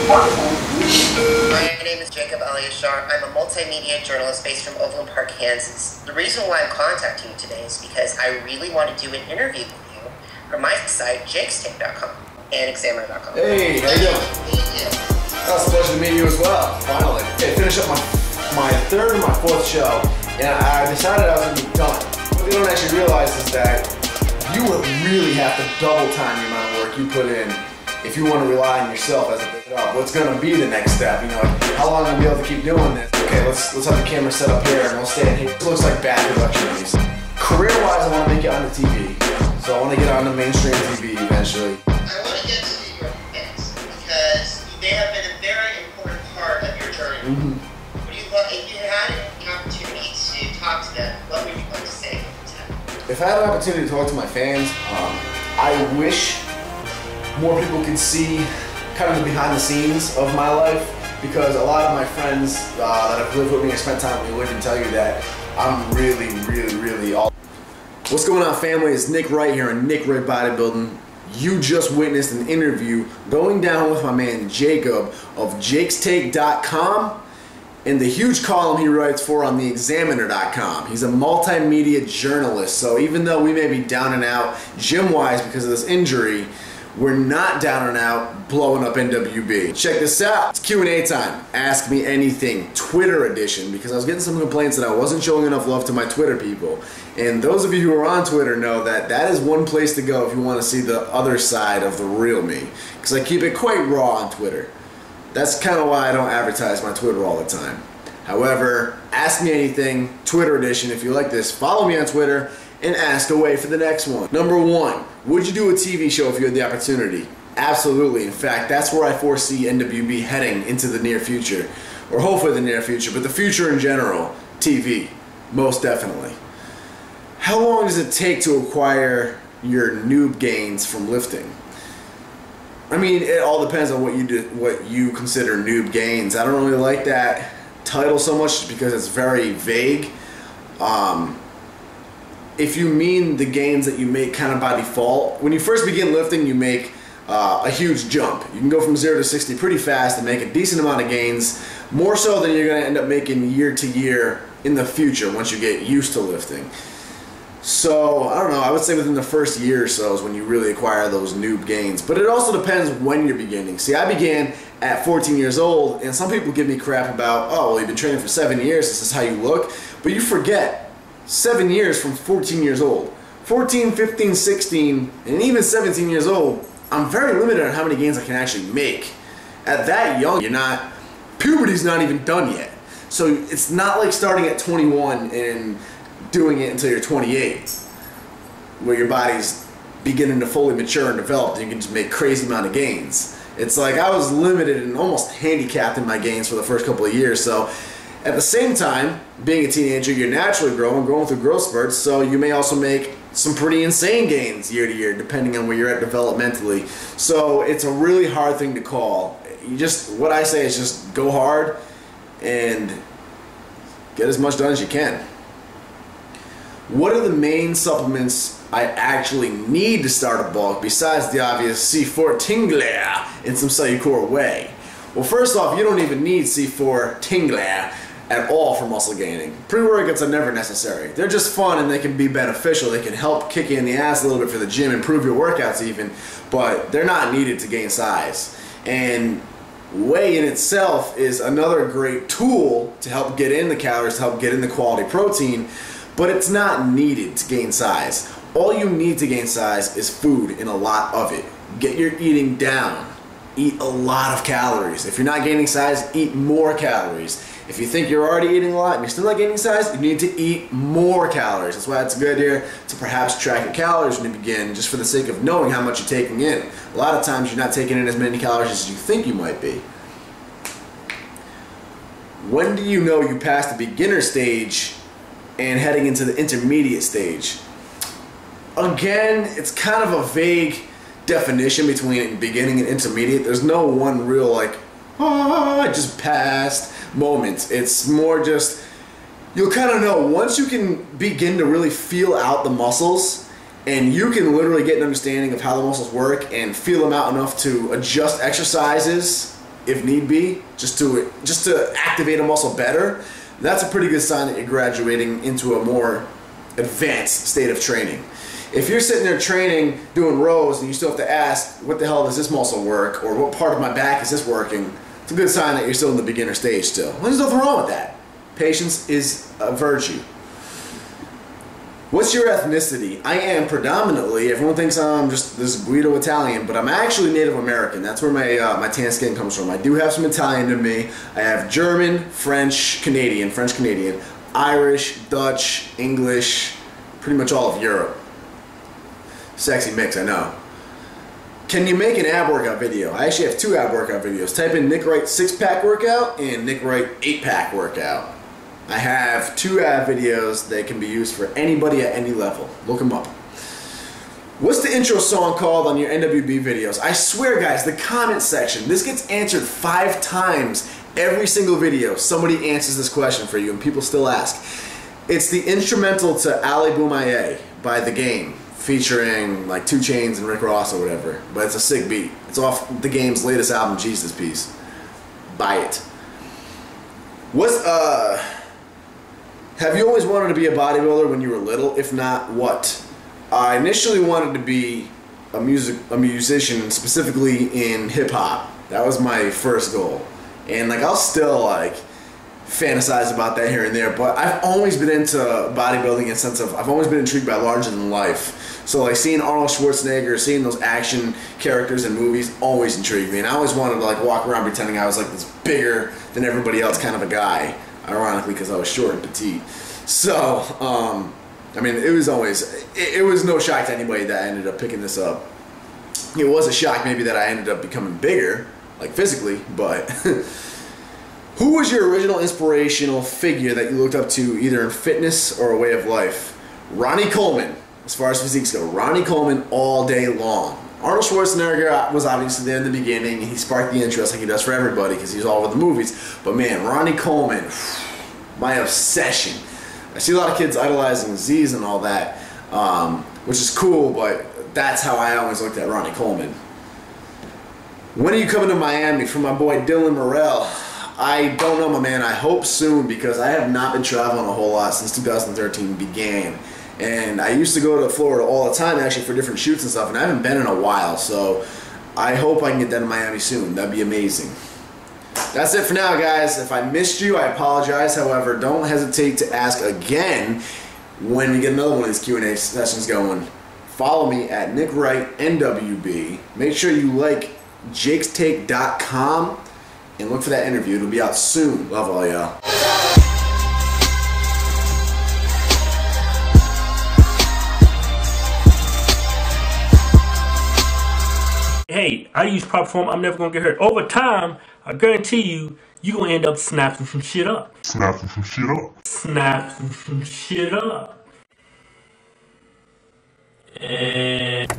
My name is Jacob Eliashar. I'm a multimedia journalist based from Overland Park, Kansas. The reason why I'm contacting you today is because I really want to do an interview with you from my site, jakestape.com and examiner.com. Hey, how you doing? It's a pleasure to meet you as well, finally. Okay, finish up my third and my fourth show, and I decided I was going to be done. What they don't actually realize is that you would really have to double time the amount of work you put in if you want to rely on yourself as a pick up. What's going to be the next step? You know, how long am I going to be able to keep doing this? Okay, let's have the camera set up here and we'll stand here. It looks like bad production. Career-wise, I want to make it on the TV. So I want to get on the mainstream TV eventually. I want to get to your fans because they have been a very important part of your journey. What do you want, if you had an opportunity to talk to them, what would you want to say to them? If I had an opportunity to talk to my fans, I wish more people could see kind of the behind the scenes of my life, because a lot of my friends that have lived with me and spent time with me would tell you that I'm really all. What's going on, family? It's Nick Wright here on Nick Wright Bodybuilding. You just witnessed an interview going down with my man Jacob of jakestape.com and the huge column he writes for on the examiner.com. He's a multimedia journalist, so even though we may be down and out gym-wise because of this injury, we're not down and out blowing up NWB. Check this out. It's Q&A time. Ask me anything. Twitter edition, because I was getting some complaints that I wasn't showing enough love to my Twitter people. And those of you who are on Twitter know that that is one place to go if you want to see the other side of the real me, because I keep it quite raw on Twitter. That's kind of why I don't advertise my Twitter all the time. However, ask me anything, Twitter edition. If you like this, follow me on Twitter and ask away for the next one. Number one, would you do a TV show if you had the opportunity? Absolutely. In fact, that's where I foresee NWB heading into the near future, or hopefully the near future, but the future in general, TV, most definitely. How long does it take to acquire your noob gains from lifting? I mean, it all depends on what you consider noob gains. I don't really like that title so much because it's very vague. If you mean the gains that you make kind of by default, when you first begin lifting, you make a huge jump. You can go from 0 to 60 pretty fast and make a decent amount of gains, more so than you're going to end up making year to year in the future once you get used to lifting. So, I don't know, I would say within the first year or so is when you really acquire those noob gains. But it also depends when you're beginning. See, I began at 14 years old, and some people give me crap about, oh, well, you've been training for 7 years, this is how you look. But you forget, 7 years from 14 years old. 14, 15, 16, and even 17 years old, I'm very limited on how many gains I can actually make. At that young, puberty's not even done yet. So it's not like starting at 21 and doing it until you're 28, where your body's beginning to fully mature and develop, and you can just make crazy amount of gains. It's like I was limited and almost handicapped in my gains for the first couple of years. So at the same time, being a teenager, you're naturally going through growth spurts, so you may also make some pretty insane gains year to year, depending on where you're at developmentally. So it's a really hard thing to call. What I say is just go hard and get as much done as you can. What are the main supplements I actually need to start a bulk besides the obvious C4 Tingler and some Cellucor Whey? Well, first off, you don't even need C4 Tingler at all for muscle gaining. Pre-workouts are never necessary. They're just fun and they can be beneficial. They can help kick you in the ass a little bit for the gym, improve your workouts even, but they're not needed to gain size. And whey in itself is another great tool to help get in the calories, to help get in the quality protein, but it's not needed to gain size. All you need to gain size is food, and a lot of it. Get your eating down. Eat a lot of calories. If you're not gaining size, eat more calories. If you think you're already eating a lot and you're still not gaining size, you need to eat more calories. That's why it's a good idea to perhaps track your calories when you begin, just for the sake of knowing how much you're taking in. A lot of times you're not taking in as many calories as you think you might be. When do you know you passed the beginner stage and heading into the intermediate stage? Again, it's kind of a vague definition between beginning and intermediate. There's no one real like, I just passed moment. It's more just, you'll kind of know once you can begin to really feel out the muscles, and you can literally get an understanding of how the muscles work and feel them out enough to adjust exercises if need be, just to activate a muscle better, that's a pretty good sign that you're graduating into a more advanced state of training. If you're sitting there training, doing rows, and you still have to ask, what the hell does this muscle work, or what part of my back is this working, it's a good sign that you're still in the beginner stage still. There's nothing wrong with that. Patience is a virtue. What's your ethnicity? I am predominantly, everyone thinks I'm just this Guido Italian, but I'm actually Native American. That's where my tan skin comes from. I do have some Italian in me. I have German, French Canadian, Irish, Dutch, English, pretty much all of Europe. Sexy mix, I know. Can you make an ab workout video? I actually have 2 ab workout videos. Type in Nick Wright 6-pack workout and Nick Wright 8-pack workout. I have 2 ab videos that can be used for anybody at any level. Look them up. What's the intro song called on your NWB videos? I swear, guys, the comment section, this gets answered 5 times every single video. Somebody answers this question for you, and people still ask. It's the instrumental to Ali Boumaier by The Game, featuring like 2 Chainz and Rick Ross or whatever. But it's a sick beat. It's off The Game's latest album, Jesus Piece. Buy it. Have you always wanted to be a bodybuilder when you were little? If not, what? I initially wanted to be a musician, specifically in hip-hop. That was my first goal. And like I'll still like fantasize about that here and there, but I've always been into bodybuilding in the sense of I've always been intrigued by larger than life. So like seeing Arnold Schwarzenegger, seeing those action characters in movies always intrigued me, and I always wanted to like walk around pretending I was like this bigger than everybody else kind of a guy. Ironically, because I was short and petite. So, I mean, it was no shock to anybody that I ended up picking this up. It was a shock maybe that I ended up becoming bigger, like physically, but who was your original inspirational figure that you looked up to either in fitness or a way of life? Ronnie Coleman, as far as physiques go. Ronnie Coleman all day long. Arnold Schwarzenegger was obviously there in the beginning. He sparked the interest like he does for everybody because he's all over the movies. But man, Ronnie Coleman, my obsession. I see a lot of kids idolizing Z's and all that, which is cool, but that's how I always looked at Ronnie Coleman. When are you coming to Miami? From my boy Dylan Morrell. I don't know, my man. I hope soon because I have not been traveling a whole lot since 2013 began. And I used to go to Florida all the time actually for different shoots and stuff, and I haven't been in a while, so I hope I can get down to Miami soon. That'd be amazing. That's it for now, guys. If I missed you, I apologize. However, don't hesitate to ask again when we get another one of these Q&A sessions going. Follow me at Nick Wright NWB. Make sure you like jakestake.com and look for that interview. It'll be out soon. Love all y'all. Hey, I use proper form, I'm never gonna get hurt. Over time, I guarantee you, you're gonna end up snapping some shit up. Snapping some shit up. Snapping some shit up. And